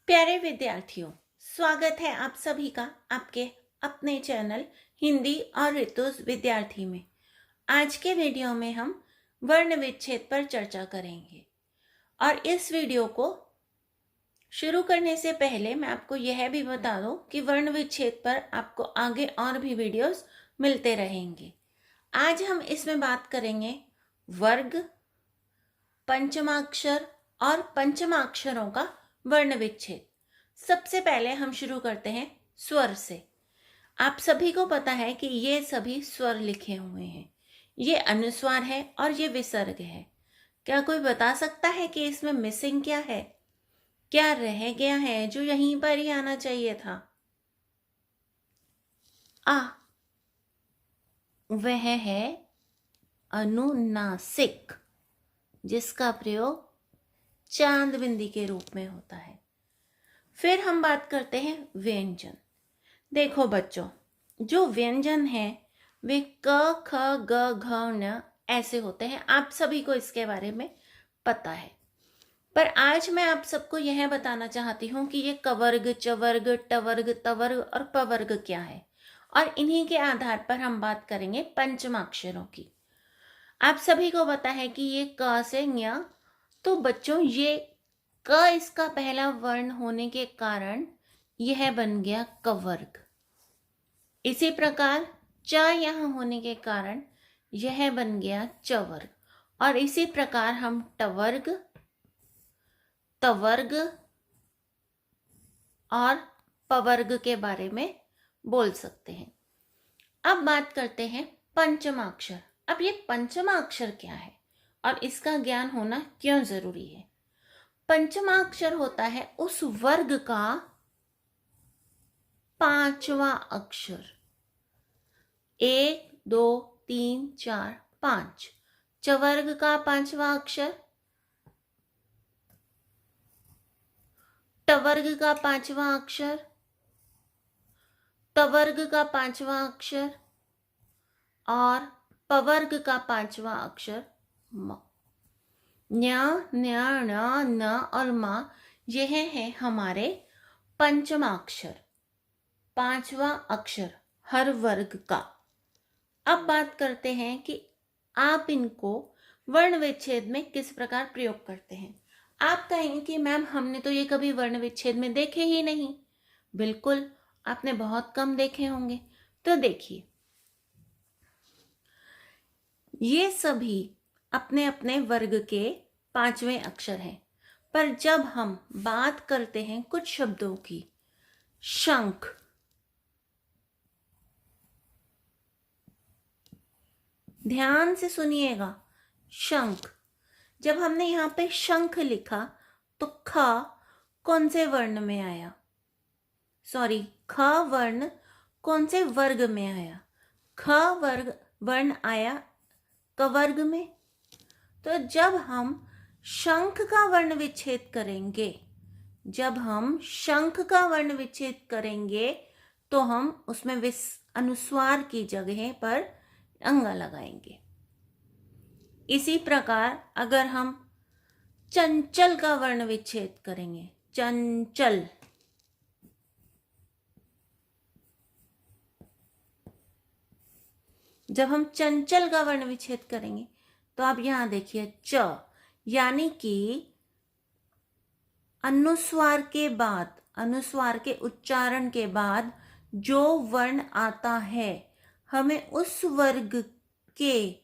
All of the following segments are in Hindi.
प्यारे विद्यार्थियों, स्वागत है आप सभी का आपके अपने चैनल हिंदी और ऋतुज विद्यार्थी में। आज के वीडियो में हम वर्ण विच्छेद पर चर्चा करेंगे और इस वीडियो को शुरू करने से पहले मैं आपको यह भी बता दूं कि वर्ण विच्छेद पर आपको आगे और भी वीडियोस मिलते रहेंगे। आज हम इसमें बात करेंगे वर्ग, पंचमाक्षर और पंचमाक्षरों का वर्ण विच्छेद। सबसे पहले हम शुरू करते हैं स्वर से। आप सभी को पता है कि ये सभी स्वर लिखे हुए हैं। ये अनुस्वार है और ये विसर्ग है। क्या कोई बता सकता है कि इसमें मिसिंग क्या है? क्या रह गया है जो यहीं पर ही आना चाहिए था? वह है अनुनासिक, जिसका प्रयोग चांद बिंदी के रूप में होता है। फिर हम बात करते हैं व्यंजन। देखो बच्चों, जो व्यंजन है वे क, ख, ग, घ, न ऐसे होते हैं। आप सभी को इसके बारे में पता है, पर आज मैं आप सबको यह बताना चाहती हूँ कि ये कवर्ग, चवर्ग, टवर्ग, तवर्ग और पवर्ग क्या है, और इन्हीं के आधार पर हम बात करेंगे पंचमाक्षरों की। आप सभी को पता है कि ये क से ञ, तो बच्चों ये क इसका पहला वर्ण होने के कारण यह बन गया कवर्ग। इसी प्रकार च यहाँ होने के कारण यह बन गया चवर्ग, और इसी प्रकार हम टवर्ग, तवर्ग और पवर्ग के बारे में बोल सकते हैं। अब बात करते हैं पंचमाक्षर। अब ये पंचमाक्षर क्या है और इसका ज्ञान होना क्यों जरूरी है? पंचमाक्षर होता है उस वर्ग का पांचवा अक्षर। 1, 2, 3, 4, 5 चवर्ग का पांचवा अक्षर, टवर्ग का पांचवा अक्षर, तवर्ग का पांचवा अक्षर और पवर्ग का पांचवा अक्षर म। न्य, न्य, ण, न और म यह है हमारे पंचमाक्षर, पांचवा अक्षर हर वर्ग का। अब बात करते हैं कि आप इनको वर्ण विच्छेद में किस प्रकार प्रयोग करते हैं। आप कहेंगे कि मैम हमने तो ये कभी वर्ण विच्छेद में देखे ही नहीं। बिल्कुल, आपने बहुत कम देखे होंगे। तो देखिए, ये सभी अपने अपने वर्ग के पांचवें अक्षर हैं, पर जब हम बात करते हैं कुछ शब्दों की, शंख, ध्यान से सुनिएगा, शंख, जब हमने यहां पे शंख लिखा तो ख कौन से वर्ण में आया? सॉरी, ख वर्ण कौन से वर्ग में आया? ख वर्ण आया कवर्ग में। तो जब हम शंख का वर्ण विच्छेद करेंगे, जब हम शंख का वर्ण विच्छेद करेंगे तो हम उसमें अनुस्वार की जगह पर अंगा लगाएंगे। इसी प्रकार अगर हम चंचल का वर्ण विच्छेद करेंगे, चंचल, जब हम चंचल का वर्ण विच्छेद करेंगे तो आप यहां देखिए च, यानी कि अनुस्वार के बाद, अनुस्वार के उच्चारण के बाद जो वर्ण आता है, हमें उस वर्ण के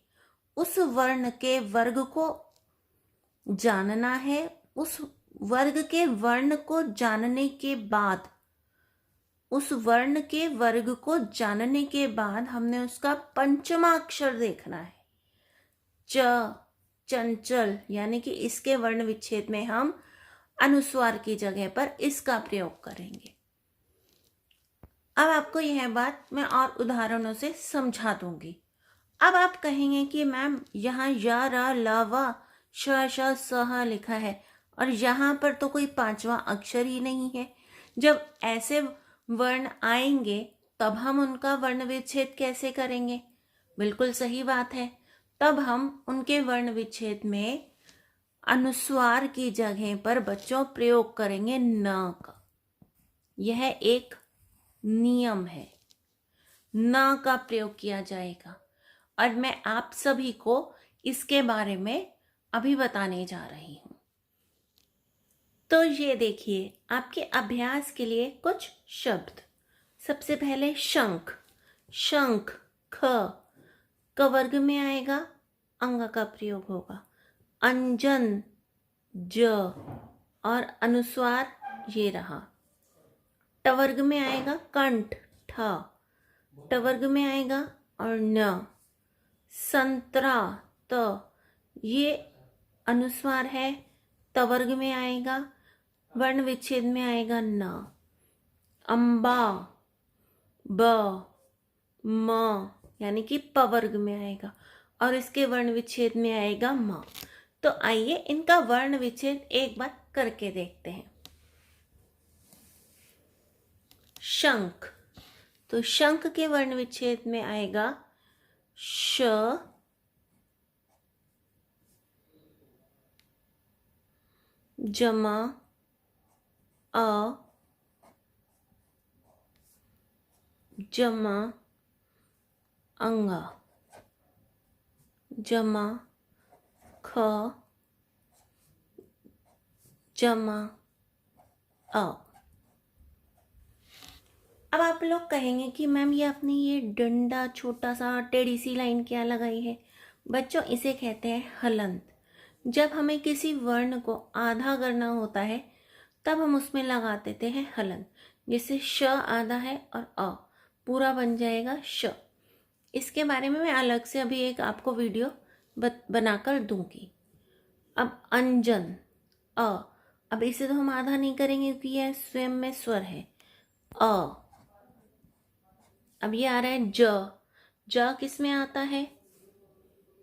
वर्ग को जानना है। उस वर्ग के वर्ण को जानने के बाद, उस वर्ण के वर्ग को जानने के बाद हमने उसका पंचमा अक्षर देखना है। च, चंचल, यानी कि इसके वर्ण विच्छेद में हम अनुस्वार की जगह पर इसका प्रयोग करेंगे। अब आपको यह बात मैं और उदाहरणों से समझा दूंगी। अब आप कहेंगे कि मैम यहाँ या, रा, ला, वा, श, श, स, ह लिखा है और यहाँ पर तो कोई पांचवा अक्षर ही नहीं है। जब ऐसे वर्ण आएंगे तब हम उनका वर्ण विच्छेद कैसे करेंगे? बिल्कुल सही बात है, तब हम उनके वर्ण विच्छेद में अनुस्वार की जगह पर बच्चों प्रयोग करेंगे न का। यह एक नियम है, न का प्रयोग किया जाएगा और मैं आप सभी को इसके बारे में अभी बताने जा रही हूं। तो ये देखिए आपके अभ्यास के लिए कुछ शब्द। सबसे पहले शंख। शंख ख, क वर्ग में आएगा, अंग का प्रयोग होगा। अंजन ज और अनुस्वार ये रहा। ट वर्ग में आएगा कंठ ठ, ट वर्ग में आएगा और न। संतरा त, ये अनुस्वार है, त वर्ग में आएगा, वर्ण विच्छेद में आएगा न। अम्बा ब म, यानी कि प वर्ग में आएगा और इसके वर्ण विच्छेद में आएगा म। तो आइए इनका वर्ण विच्छेद एक बार करके देखते हैं। शंख, तो शंख के वर्ण विच्छेद में आएगा श, जमा अ, जमा अंगा, जमा ख, जमा अ। अब आप लोग कहेंगे कि मैम ये अपनी ये डंडा छोटा सा टेढ़ी सी लाइन क्या लगाई है। बच्चों इसे कहते हैं हलंत। जब हमें किसी वर्ण को आधा करना होता है तब हम उसमें लगा देते हैं हलंत। जैसे श आधा है और अ पूरा बन जाएगा श। इसके बारे में मैं अलग से अभी एक आपको वीडियो बनाकर दूंगी। अब अंजन अ, अब इसे तो हम आधा नहीं करेंगे क्योंकि यह स्वयं में स्वर है अ। अब ये आ रहा है ज, ज किस में आता है,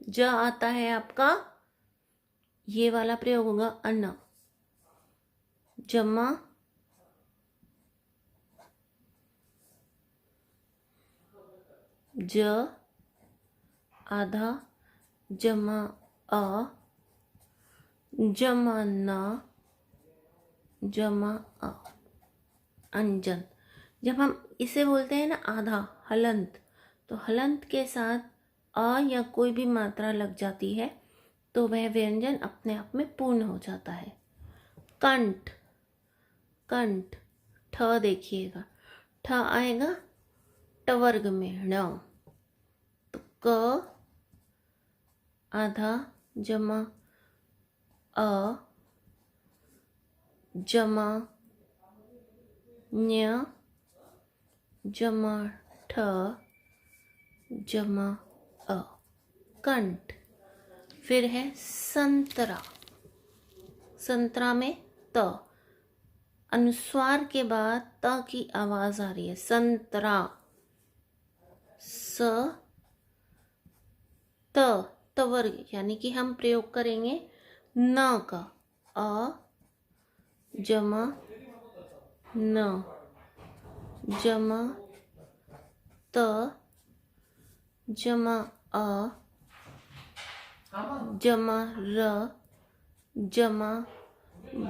ज आता है आपका, ये वाला प्रयोग होगा अन्न, जमा ज आधा, जमा अ, जमा न, जमा अ, अंजन। जब हम इसे बोलते हैं ना आधा हलंत, तो हलंत के साथ अ या कोई भी मात्रा लग जाती है तो वह व्यंजन अपने आप में पूर्ण हो जाता है। कंठ, कंठ ठ देखिएगा, ठ आएगा ट वर्ग में ण, तो क आधा जमा अ, जमा न्य, जमा ठ, जमा अ, कंठ। फिर है संतरा, संतरा में त, अनुस्वार के बाद त की आवाज आ रही है, संतरा। स त, त वर्ग यानी कि हम प्रयोग करेंगे न का, अ जमा न, जमा त, जमा अ, जमा र, जमा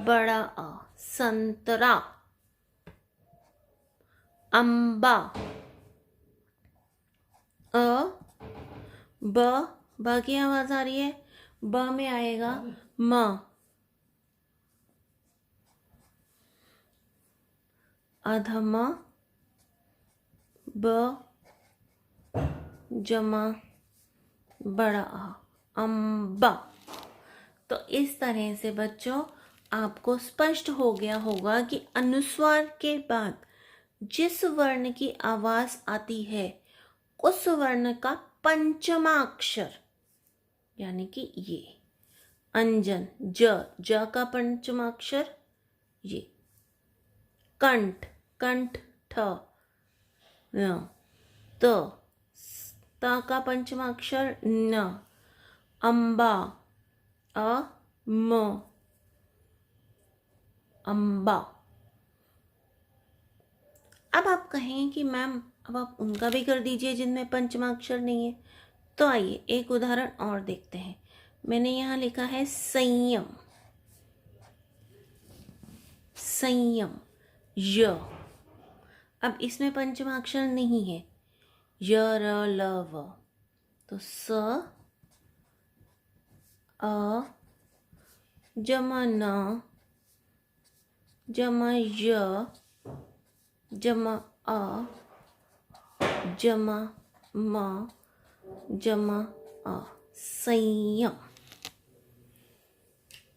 बड़ा अ, संतरा। अम्बा अ, ब की आवाज आ रही है, ब में आएगा म, अधम ब, जमा बड़ा आ, अम्बा। तो इस तरह से बच्चों आपको स्पष्ट हो गया होगा कि अनुस्वार के बाद जिस वर्ण की आवाज आती है उस वर्ण का पंचमा अक्षर यानी कि ये अंजन ज का पंचमा अक्षर ये। कंठ, कंठ ठ न, त का पंचमा अक्षर न। अम्बा अ म, अम्बा। अब आप कहेंगे कि मैम अब आप उनका भी कर दीजिए जिनमें पंचमा अक्षर नहीं है। तो आइए एक उदाहरण और देखते हैं। मैंने यहाँ लिखा है संयम, संयम, य। अब इसमें पंचमाक्षर नहीं है, य र ल व, तो स अ जमा न जमा य जमा अ जमा म जमा अ, संयम।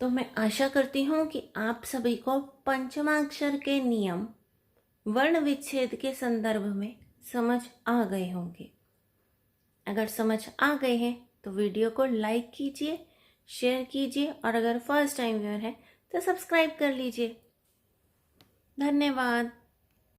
तो मैं आशा करती हूँ कि आप सभी को पंचमाक्षर के नियम वर्ण विच्छेद के संदर्भ में समझ आ गए होंगे। अगर समझ आ गए हैं तो वीडियो को लाइक कीजिए, शेयर कीजिए और अगर फर्स्ट टाइम व्यूअर है तो सब्सक्राइब कर लीजिए। धन्यवाद।